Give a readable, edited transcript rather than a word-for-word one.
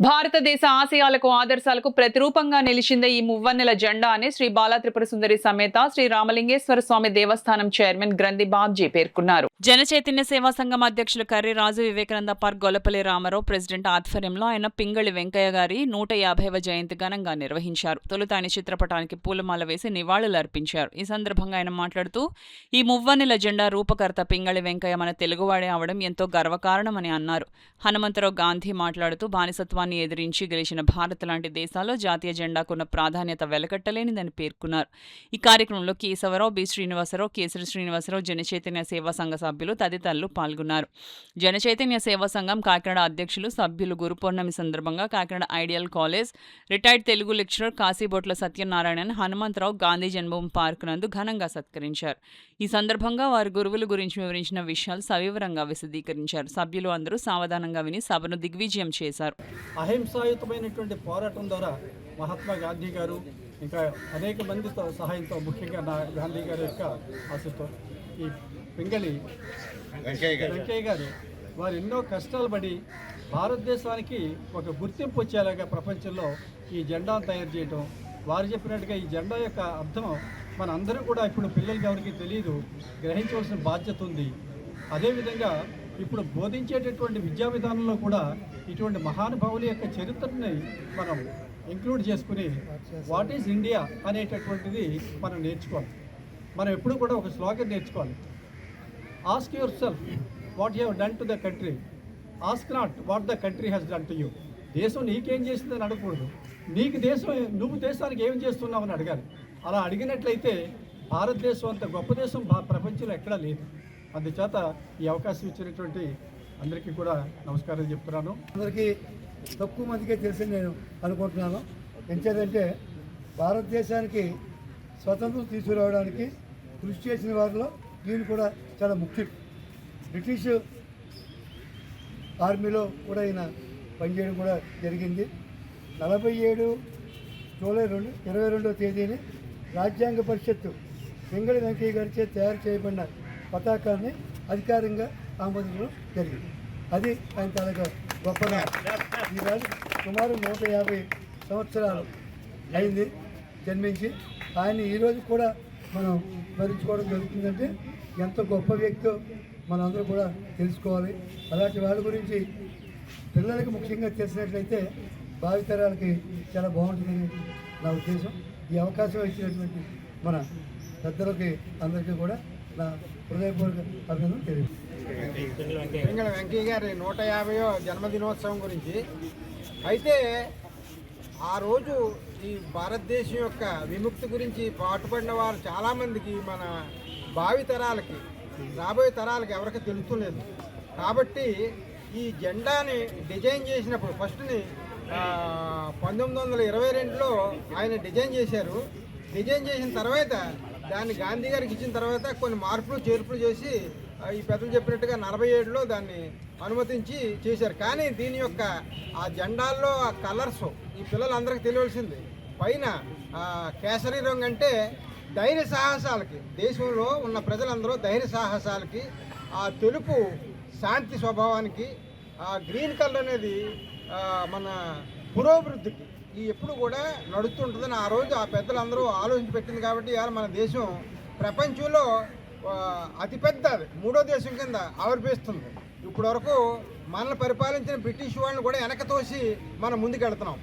భారతదేశ ఆశయాలకు ఆదర్శాలకు ప్రతిరూపంగా నిలిచిందే ఈ మువ్వన్నెల జెండా అని శ్రీ బాలా త్రిపుర సుందరి సమేత శ్రీ రామలింగేశ్వర స్వామి దేవస్థానం చైర్మన్ గ్రంథి బాబ్జీ పేర్కొన్నారు. జనచైతన్య సేవా సంఘం అధ్యక్షులు కర్రి రాజు వివేకానంద పార్క్ గొల్లపల్లి రామారావు ప్రెసిడెంట్ ఆధ్వర్యంలో ఆయన పింగళి వెంకయ్య గారి 150వ జయంతి ఘనంగా నిర్వహించారు. తొలుత ఆయన చిత్రపటానికి పూలమాల వేసి నివాళులర్పించారు. ఈ సందర్భంగా ఆయన మాట్లాడుతూ ఈ మువ్వన్నెల జెండా రూపకర్త పింగళి వెంకయ్య మన తెలుగువాడే అవడం ఎంతో గర్వకారణమని అన్నారు. హనుమంతరావు గాంధీ మాట్లాడుతూ బానిసత్వాన్ని ఎదిరించి గెలిచిన భారత్ లాంటి దేశాల్లో జాతీయ జెండాకున్న ప్రాధాన్యత వెలకట్టలేనిదని పేర్కొన్నారు. ఈ కార్యక్రమంలో కేశవరావు, బి శ్రీనివాసరావు, కేసరి శ్రీనివాసరావు, జనచైతన్య సేవా సంఘ సభ్యులు తదితరులు పాల్గొన్నారు. జనచైతన్య సేవా సంఘం కాకినాడ అధ్యక్షులు సభ్యులు గురు పౌర్ణమి సందర్భంగా Kakinada ideal college retired Telugu lecturer Kasibotla Satyanarayanan Hanumantharao Gandhi Janmabhoomi park నందు ఘనంగా సత్కరించారు. ఈ సందర్భంగా వారి గురువుల గురించి వివరించిన విషయాలు సవివరంగా విశదీకరించారు. సభ్యులు అందరూ సావధానంగా విని సభను దిగ్విజయం చేశారు. అహింసాయుతమైనటువంటి పోరాటం ద్వారా మహాత్మా గాంధీ గారు ఇంకా అనేక మంది సహాయంతో, ముఖ్యంగా నా గాంధీ గారి యొక్క ఆశతో ఈ పింగళి వెంకయ్య గారు వారు ఎన్నో కష్టాలు పడి భారతదేశానికి ఒక గుర్తింపు వచ్చేలాగా ప్రపంచంలో ఈ జెండాను తయారు చేయటం, వారు చెప్పినట్టుగా ఈ జెండా యొక్క అర్థం మన అందరూ కూడా ఇప్పుడు పిల్లలకి ఎవరికి తెలియదు, గ్రహించవలసిన బాధ్యత ఉంది. అదేవిధంగా ఇప్పుడు బోధించేటటువంటి విద్యా విధానంలో కూడా ఇటువంటి మహానుభావుల యొక్క చరిత్రని మనం ఇంక్లూడ్ చేసుకుని వాట్ ఈజ్ ఇండియా అనేటటువంటిది మనం నేర్చుకోవాలి. మనం ఎప్పుడు కూడా ఒక స్లోగన్ నేర్చుకోవాలి. Ask your self what you have done to the country, ask not what the country has done to you. దేశం నీకేం చేస్తుందని అడగకూడదు, నీకు దేశం నువ్వు దేశానికి ఏం చేస్తున్నావు అని అడగాలి. అలా అడిగినట్లయితే భారతదేశం అంత గొప్ప దేశం ప్రపంచంలో ఎక్కడా లేదు. అందుచేత ఈ అవకాశం ఇచ్చినటువంటి అందరికీ కూడా నమస్కారాలు చెప్తున్నాను. అందరికీ తక్కువ మందికే తెలిసి నేను అనుకుంటున్నాను. ఎంచేదంటే భారతదేశానికి స్వతంత్రం తీసుకురావడానికి కృషి చేసిన వారిలో ఈయన కూడా చాలా ముఖ్యం. బ్రిటిష్ ఆర్మీలో కూడా ఈయన పనిచేయడం కూడా జరిగింది. 47 జూలై 22వ తేదీని రాజ్యాంగ పరిషత్తు పింగళి వెంకయ్య గారిచే తయారు చేయబడిన పతాకాన్ని అధికారికంగా ఆమోదించడం జరిగింది. అది ఆయన తాలూకా గొప్పగా. ఈరోజు సుమారు 150 సంవత్సరాలు అయింది జన్మించి. ఆయన ఈరోజు కూడా మనం స్మరించుకోవడం జరుగుతుందంటే ఎంత గొప్ప వ్యక్తో మనందరూ కూడా తెలుసుకోవాలి. అలాంటి వాళ్ళ గురించి పిల్లలకి ముఖ్యంగా తెలిసినట్లయితే భావితరాలకి చాలా బాగుంటుందని నా ఉద్దేశం. ఈ అవకాశం ఇచ్చినటువంటి మన పెద్దలకి అందరికీ కూడా నా హృదయపూర్వక అభినందనలు తెలియజేస్తాను. పింగళి వెంకయ్య గారి 150వ జన్మదినోత్సవం గురించి అయితే ఆ రోజు ఈ భారతదేశం యొక్క విముక్తి గురించి పాటుపడిన వారు చాలామందికి మన భావి తరాలకి, రాబోయే తరాలకి ఎవరికి తెలుస్తలేదు. కాబట్టి ఈ జెండాని డిజైన్ చేసినప్పుడు ఫస్ట్ని 1922లో ఆయన డిజైన్ చేశారు. డిజైన్ చేసిన తర్వాత దాన్ని గాంధీ గారికి ఇచ్చిన తర్వాత కొన్ని మార్పులు చేర్పులు చేసి ఈ పెద్దలు చెప్పినట్టుగా 47లో దాన్ని అనుమతించి చేశారు. కానీ దీని యొక్క ఆ జెండాల్లో ఆ కలర్స్ ఈ పిల్లలందరికీ తెలియవలసింది. పైన కేసరి రంగు అంటే ధైర్య సాహసాలకి, దేశంలో ఉన్న ప్రజలందరూ ధైర్య సాహసాలకి, ఆ తెలుపు శాంతి స్వభావానికి, ఆ గ్రీన్ కలర్ అనేది మన పురోభివృద్ధికి ఈ ఎప్పుడు కూడా నడుస్తుంటుందని ఆ రోజు ఆ పెద్దలందరూ ఆలోచించి పెట్టింది. కాబట్టి ఇవాళ మన దేశం ప్రపంచంలో అతిపెద్ద 3వ దేశం కింద ఆవిర్భవిస్తుంది. ఇప్పటి వరకు మనల్ని పరిపాలించిన బ్రిటిష్ వాళ్ళని కూడా వెనక తోసి మనం ముందుకెళ్తున్నాం.